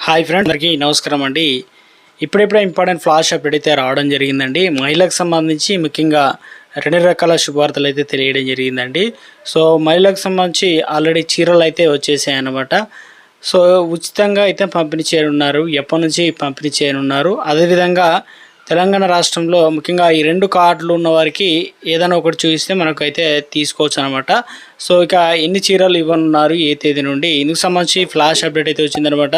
Hi friends, అందరికీ నమస్కారం అండి. ఇప్పుడెప్పుడే ఇంపార్టెంట్ ఫ్లాష్ అప్డేట్ అయితే రావడం జరిగిందండి. మహిళలకు సంబంధించి ముఖ్యంగా 2 రకాల శుభవార్తలు అయితే తెలియడం జరిగిందండి. సో మహిళలకు సంబంధించి ఆల్రెడీ చీరలు అయితే వచ్చేసాయి అన్నమాట. సో ఉచితంగా అయితే పంపిణీ చేయనున్నారు. ఎప్పటి నుంచి పంపిణీ చేయనున్నారు? అదేవిధంగా తెలంగాణ రాష్ట్రంలో ముఖ్యంగా ఈ 2 కార్డులు ఉన్న వారికి ఏదైనా ఒకటి చూపిస్తే మనకైతే తీసుకోవచ్చు అనమాట. సో ఇక ఎన్ని చీరలు ఇవ్వనున్నారు, ఏ తేదీ నుండి, ఇందుకు సంబంధించి ఫ్లాష్ అప్డేట్ అయితే వచ్చిందనమాట.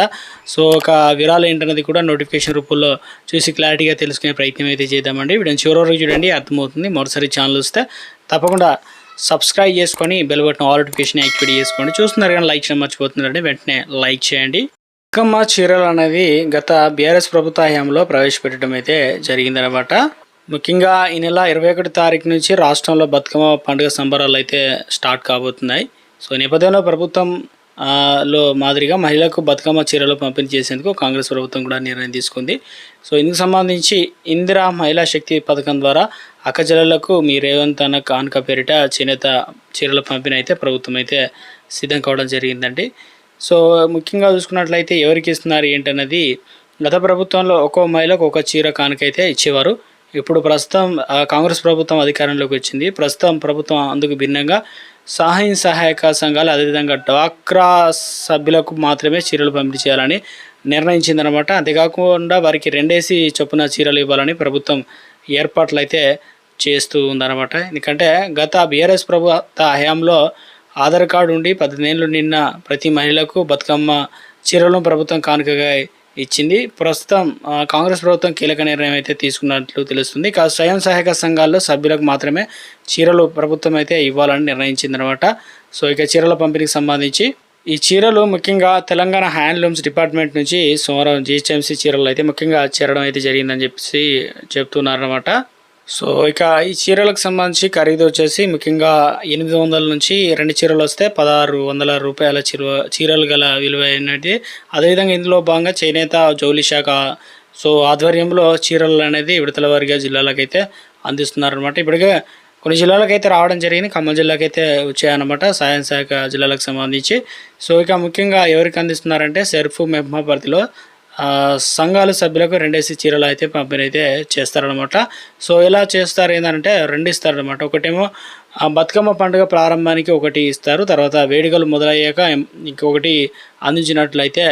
సో ఒక వివరాలు ఏంటన్నది కూడా నోటిఫికేషన్ రూపంలో చూసి క్లారిటీగా తెలుసుకునే ప్రయత్నం అయితే చేద్దామండి. వీడియోని చివరి వరకు చూడండి, అర్థమవుతుంది. మరోసారి ఛానల్ వస్తే తప్పకుండా సబ్స్క్రైబ్ చేసుకొని bell button all notification activate చేసుకోండి. చూస్తున్నారు కానీ లైక్ చేయడం మర్చిపోతున్నారండి, వెంటనే లైక్ చేయండి. బతుకమ్మ చీరలు అనేది గత బీఆర్ఎస్ ప్రభుత్వ హయాంలో ప్రవేశపెట్టడం అయితే జరిగిందనమాట. ముఖ్యంగా ఈ నెల 21 తారీఖు నుంచి రాష్ట్రంలో బతుకమ్మ పండుగ సంబరాలు అయితే స్టార్ట్ కాబోతున్నాయి. సో నేపథ్యంలో ప్రభుత్వం లో మాదిరిగా మహిళలకు బతుకమ్మ చీరలు పంపిణీ చేసేందుకు కాంగ్రెస్ ప్రభుత్వం కూడా నిర్ణయం తీసుకుంది. సో ఇందుకు సంబంధించి ఇందిరా మహిళా శక్తి పథకం ద్వారా అక్కచెల్లెళ్లకు మీ రేవంత్ అన్న కానుక పేరిట చేనేత చీరల పంపిణీ అయితే ప్రభుత్వం అయితే సిద్ధం కావడం జరిగిందండి. సో ముఖ్యంగా చూసుకున్నట్లయితే ఎవరికి ఇస్తున్నారు ఏంటన్నది, గత ప్రభుత్వంలో ఒక్కో మహిళకు ఒక చీర కానుకైతే ఇచ్చేవారు. ఇప్పుడు ప్రస్తుతం కాంగ్రెస్ ప్రభుత్వం అధికారంలోకి వచ్చింది. ప్రస్తుతం ప్రభుత్వం అందుకు భిన్నంగా సహాయక సంఘాలు, అదేవిధంగా డ్వాక్రా సభ్యులకు మాత్రమే చీరలు పంపిణీ చేయాలని నిర్ణయించిందనమాట. అంతేకాకుండా వారికి 2 చొప్పున చీరలు ఇవ్వాలని ప్రభుత్వం ఏర్పాట్లు అయితే చేస్తూ ఉందన్నమాట. ఎందుకంటే గత బీఆర్ఎస్ ప్రభుత్వ హయాంలో ఆధార్ కార్డు ఉండి 18 ఏళ్ళు నిన్న ప్రతి మహిళకు బతుకమ్మ చీరలను ప్రభుత్వం కానుకగా ఇచ్చింది. ప్రస్తుతం కాంగ్రెస్ ప్రభుత్వం కీలక నిర్ణయం అయితే తీసుకున్నట్లు తెలుస్తుంది. స్వయం సహాయక సంఘాల్లో సభ్యులకు మాత్రమే చీరలు ప్రభుత్వం అయితే ఇవ్వాలని నిర్ణయించిందనమాట. సో ఇక చీరల పంపిణీకి సంబంధించి ఈ చీరలు ముఖ్యంగా తెలంగాణ హ్యాండ్లూమ్స్ డిపార్ట్మెంట్ నుంచి సోమవారం జిహెచ్ఎంసీ చీరలు అయితే ముఖ్యంగా చేరడం అయితే జరిగిందని చెప్పేసి చెప్తున్నారనమాట. సో ఇక ఈ చీరలకు సంబంధించి ఖరీదు వచ్చేసి ముఖ్యంగా 800 నుంచి 2 చీరలు వస్తే 1600 రూపాయల చీరలు గల విలువైనది. అదేవిధంగా ఇందులో భాగంగా చేనేత జౌలి శాఖ సో ఆధ్వర్యంలో చీరలు అనేది విడతల వారిగా జిల్లాలకు అయితే అందిస్తున్నారనమాట. ఇప్పటికే కొన్ని జిల్లాలకు అయితే రావడం జరిగింది, ఖమ్మం జిల్లాకి అయితే వచ్చాయన్నమాట సహాయ శాఖ జిల్లాలకు సంబంధించి. సో ఇక ముఖ్యంగా ఎవరికి అందిస్తున్నారంటే సెర్ఫ్ మెహ్మా పరిధిలో సంఘాల సభ్యులకు 2 చీరలు అయితే పంపిణీ అయితే చేస్తారనమాట. సో ఎలా చేస్తారు ఏంటంటే 2 ఇస్తారనమాట. ఒకటేమో బతుకమ్మ పండుగ ప్రారంభానికి 1 ఇస్తారు, తర్వాత వేడుకలు మొదలయ్యాక ఇంకొకటి అందించినట్లయితే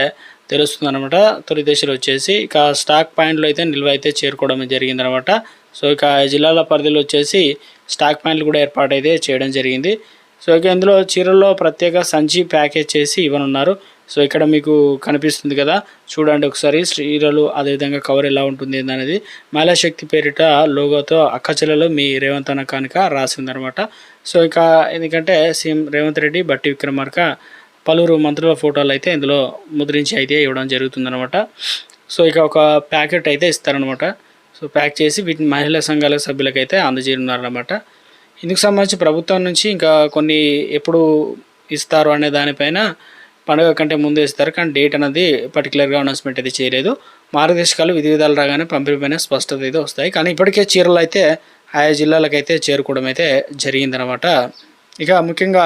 తెలుస్తుంది అనమాట. తొలి దశలు వచ్చేసి ఇక స్టాక్ పాయింట్లు అయితే నిల్వ అయితే చేరుకోవడం జరిగిందనమాట. సో ఇక జిల్లాల పరిధిలో వచ్చేసి స్టాక్ పాయింట్లు కూడా ఏర్పాటు అయితే చేయడం జరిగింది. సో ఇక ఇందులో చీరల్లో ప్రత్యేక సంచి ప్యాకేజ్ చేసి ఇవ్వనున్నారు. సో ఇక్కడ మీకు కనిపిస్తుంది కదా, చూడండి ఒకసారి చీరలు, అదేవిధంగా కవర్ ఎలా ఉంటుంది అనేది మహిళా శక్తి పేరిట లోగోతో అక్కచెల్లెలు మీ రేవంత్ అన్న కానుక రాసిందనమాట. సో ఇక ఎందుకంటే సీఎం రేవంత్ రెడ్డి, బట్టి విక్రమార్క, పలువురు మంత్రుల ఫోటోలు అయితే ఇందులో ముద్రించి అయితే ఇవ్వడం జరుగుతుందనమాట. సో ఇక ఒక ప్యాకెట్ అయితే ఇస్తారనమాట. సో ప్యాక్ చేసి వీటిని మహిళా సంఘాల సభ్యులకైతే అందజేయనున్నారనమాట. ఇందుకు సంబంధించి ప్రభుత్వం నుంచి ఇంకా కొన్ని ఎప్పుడు ఇస్తారు అనే దానిపైన పండుగ కంటే ముందే ఇస్తారు, కానీ డేట్ అనేది పర్టికులర్గా అనౌన్స్మెంట్ అయితే చేయలేదు. మార్గదర్శకాలు విధి విధాలు రాగానే పంపిణీపైన స్పష్టత అయితే వస్తాయి. కానీ ఇప్పటికే చీరలు అయితే ఆయా జిల్లాలకైతే చేరుకోవడం అయితే జరిగిందనమాట. ఇక ముఖ్యంగా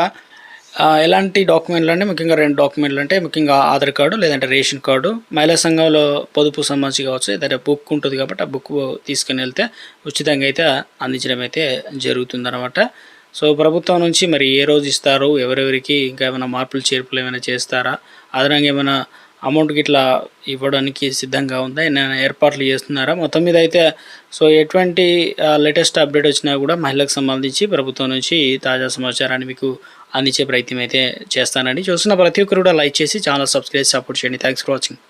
ఎలాంటి డాక్యుమెంట్లు అంటే ముఖ్యంగా 2 డాక్యుమెంట్లు అంటే ముఖ్యంగా ఆధార్ కార్డు లేదంటే రేషన్ కార్డు, మహిళా సంఘంలో పొదుపు సంబంధించి కావచ్చు, ఏదైతే బుక్ ఉంటుంది కాబట్టి ఆ బుక్ తీసుకుని వెళ్తే ఉచితంగా అయితే అందించడం అయితే జరుగుతుందన్నమాట. సో ప్రభుత్వం నుంచి మరి ఏ రోజు ఇస్తారు, ఎవరెవరికి ఇంకా ఏమైనా మార్పులు చేర్పులు ఏమైనా చేస్తారా, అదనంగా ఏమైనా అమౌంట్కి ఇట్లా ఇవ్వడానికి సిద్ధంగా ఉందా, నేను ఏర్పాట్లు చేస్తున్నారా, మొత్తం మీద అయితే సో ఎటువంటి లేటెస్ట్ అప్డేట్ వచ్చినా కూడా మహిళలకు సంబంధించి ప్రభుత్వం నుంచి తాజా సమాచారాన్ని మీకు అందించే ప్రయత్నం అయితే చేస్తానండి. చూస్తున్న ప్రతి ఒక్కరు కూడా లైక్ చేసి ఛానల్ సబ్స్క్రైబ్ సపోర్ట్ చేయండి. Thanks for watching.